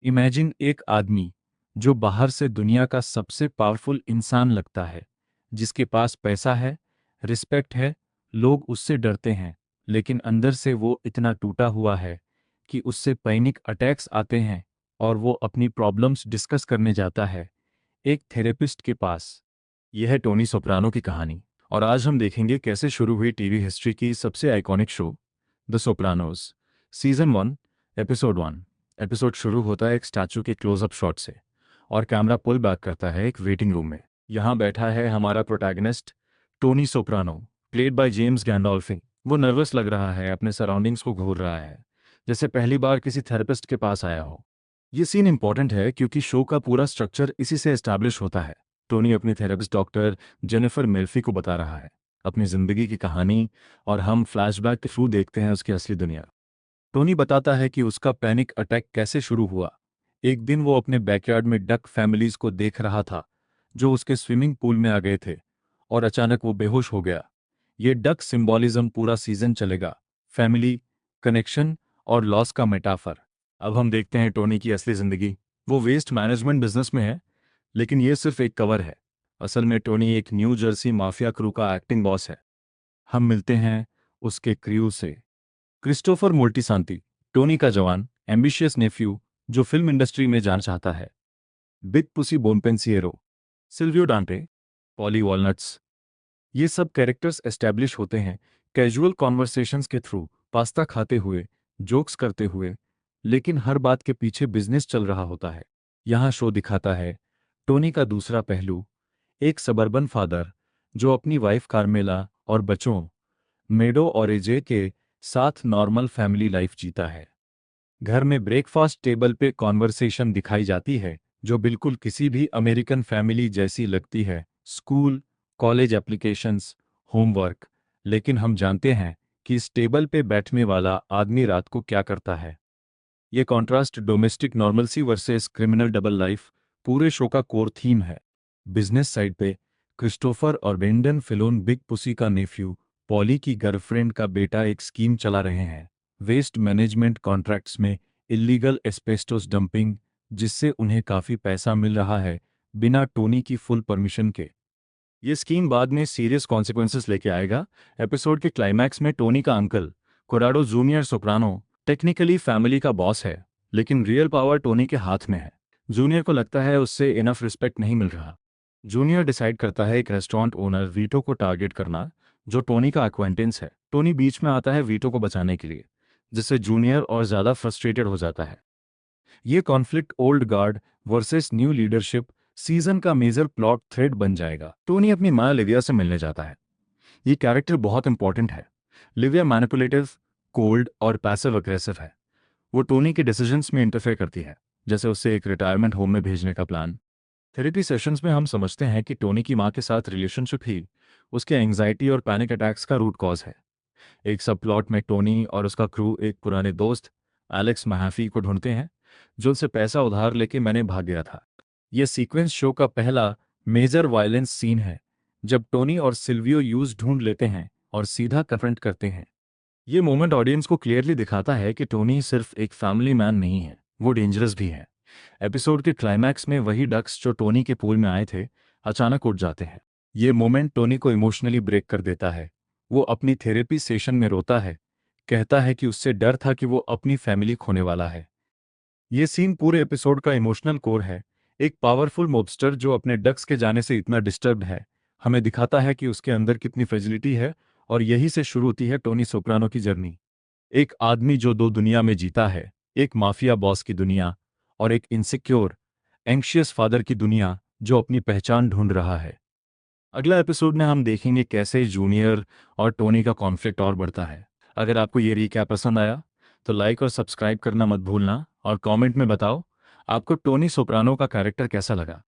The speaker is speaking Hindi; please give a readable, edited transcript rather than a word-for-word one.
इमेजिन एक आदमी जो बाहर से दुनिया का सबसे पावरफुल इंसान लगता है, जिसके पास पैसा है, रिस्पेक्ट है, लोग उससे डरते हैं, लेकिन अंदर से वो इतना टूटा हुआ है कि उससे पैनिक अटैक्स आते हैं और वो अपनी प्रॉब्लम्स डिस्कस करने जाता है एक थेरेपिस्ट के पास। यह है टोनी सोप्रानो की कहानी, और आज हम देखेंगे कैसे शुरू हुई टीवी हिस्ट्री की सबसे iconic show the Sopranos. Season 1, episode 1। Episode शुरू होता है एक स्टैचू के क्लोजअप शॉट से, और कैमरा पुल बैक करता है एक वेटिंग रूम में। यहाँ बैठा है हमारा protagonist Tony Soprano, played by James Gandolfini. वो नर्वस लग रहा है, अपने सराउंडिंग्स को घूर रहा है, जैसे पहली बार किसी थेरेपिस्ट के पास आया हो। ये सीन इंपॉर्टेंट है क्योंकि शो का पूरा स्ट्रक्चर इसी से एस्टैब्लिश होता है। टोनी अपनी थेरेपिस्ट डॉक्टर जेनिफर मेल्फी को बता रहा है अपनी जिंदगी की कहानी, और हम फ्लैशबैक के थ्रू देखते हैं उसकी असली दुनिया। टोनी बताता है कि उसका पैनिक अटैक कैसे शुरू हुआ। एक दिन वो अपने बैकयार्ड में डक फैमिलीज को देख रहा था जो उसके स्विमिंग पूल में आ गए थे, और अचानक वो बेहोश हो गया। ये डक सिंबॉलिज्म पूरा सीजन चलेगा, फैमिली, कनेक्शन और लॉस का मेटाफर। अब हम देखते हैं टोनी की असली जिंदगी। वो वेस्ट मैनेजमेंट बिजनेस में है, लेकिन ये सिर्फ एक कवर है। असल में टोनी एक न्यू जर्सी माफिया क्रू का एक्टिंग बॉस है। हम मिलते हैं उसके क्रू से। क्रिस्टोफर मोल्टीसांती, टोनी का जवान एम्बिशियस नेफ्यू जो फिल्म इंडस्ट्री में जाना चाहता है। बिग पुसी बोनपेंसिएरो, सिल्वियो डांटे, पॉली वॉलनट्स। ये सब कैरेक्टर्स एस्टैब्लिश होते हैं कैजुअल कॉन्वर्सेशंस के थ्रू, पास्ता खाते हुए, जोक्स करते हुए, लेकिन हर बात के पीछे बिजनेस चल रहा होता है। यहाँ शो दिखाता है टोनी का दूसरा पहलू, एक सबर्बन फादर जो अपनी वाइफ कार्मेला और बच्चों मेडो और एजे के साथ नॉर्मल फैमिली लाइफ जीता है। घर में ब्रेकफास्ट टेबल पे कॉन्वर्सेशन दिखाई जाती है जो बिल्कुल किसी भी अमेरिकन फैमिली जैसी लगती है। School, college applications, homework. लेकिन हम जानते हैं कि इस टेबल पे बैठने वाला आदमी रात को क्या करता है। ये contrast domestic normalcy versus criminal double life पूरे शो का कोर थीम है। बिजनेस साइड पे क्रिस्टोफर और ब्रेंडन फिलोन, बिग पुसी का नेफ्यू, पॉली की गर्लफ्रेंड का बेटा, एक स्कीम चला रहे हैं वेस्ट मैनेजमेंट कॉन्ट्रैक्ट्स में इल्लीगल एस्बेस्टोस डंपिंग, जिससे उन्हें काफ़ी पैसा मिल रहा है बिना टोनी की फुल परमिशन के। ये स्कीम बाद में सीरियस कॉन्सिक्वेंसेस लेके आएगा। एपिसोड के क्लाइमैक्स में टोनी का uncle Corrado junior Soprano technically family का बॉस है, लेकिन रियल पावर टोनी के हाथ में है। जूनियर को लगता है उससे इनफ रिस्पेक्ट नहीं मिल रहा। जूनियर डिसाइड करता है एक रेस्टोरेंट ओनर वीटो को टारगेट करना, जो टोनी का अक्वेंटेंस है। टोनी बीच में आता है वीटो को बचाने के लिए, जिससे जूनियर और ज़्यादा फ्रस्ट्रेटेड हो जाता है। ये conflict old guard versus new leadership season का मेजर प्लॉट थ्रेड बन जाएगा। टोनी अपनी माँ लिविया से मिलने जाता है। ये कैरेक्टर बहुत इंपॉर्टेंट है। लिविया मैनिपुलेटिव, कोल्ड और पैसिव अग्रेसिव है। वो टोनी के डिसीजंस में इंटरफेयर करती है, जैसे उससे एक रिटायरमेंट होम में भेजने का प्लान। थेरेपी सेशंस में हम समझते हैं कि टोनी की माँ के साथ रिलेशनशिप ही उसके एंग्जाइटी और पैनिक अटैक्स का रूट कॉज है। एक सब प्लॉट में टोनी और उसका क्रू एक पुराने दोस्त एलेक्स महाफी को ढूंढते हैं, जो उनसे पैसा उधार लेके मैंने भाग गया था। यह सीक्वेंस शो का पहला मेजर वायलेंस सीन है, जब टोनी और सिल्वियो यूज ढूंढ लेते हैं और सीधा कन्फ्रंट करते हैं। ये मोमेंट ऑडियंस को क्लियरली दिखाता है कि टोनी सिर्फ एक फैमिली मैन नहीं है, वो डेंजरस भी है। एपिसोड के क्लाइमैक्स में वही डक्स जो टोनी के पूल में आए थे अचानक उठ जाते हैं। ये मोमेंट टोनी को इमोशनली ब्रेक कर देता है। वो अपनी थेरेपी सेशन में रोता है, कहता है कि उससे डर था कि वो अपनी फैमिली खोने वाला है। ये सीन पूरे एपिसोड का इमोशनल कोर है। एक पावरफुल मॉब्स्टर जो अपने डक्स के जाने से इतना डिस्टर्ब्ड है, हमें दिखाता है कि उसके अंदर कितनी फ्रेजिलिटी है, और यही से शुरू होती है टोनी सोप्रानो की जर्नी। एक आदमी जो दो दुनिया में जीता है, एक माफिया बॉस की दुनिया और एक इनसिक्योर, एंग्शियस फादर की दुनिया जो अपनी पहचान ढूंढ रहा है। अगला एपिसोड में हम देखेंगे कैसे जूनियर और टोनी का कॉन्फ्लिक्ट और बढ़ता है। अगर आपको ये रिकैप पसंद आया तो लाइक और सब्सक्राइब करना मत भूलना, और कमेंट में बताओ आपको टोनी सोप्रानो का कैरेक्टर कैसा लगा।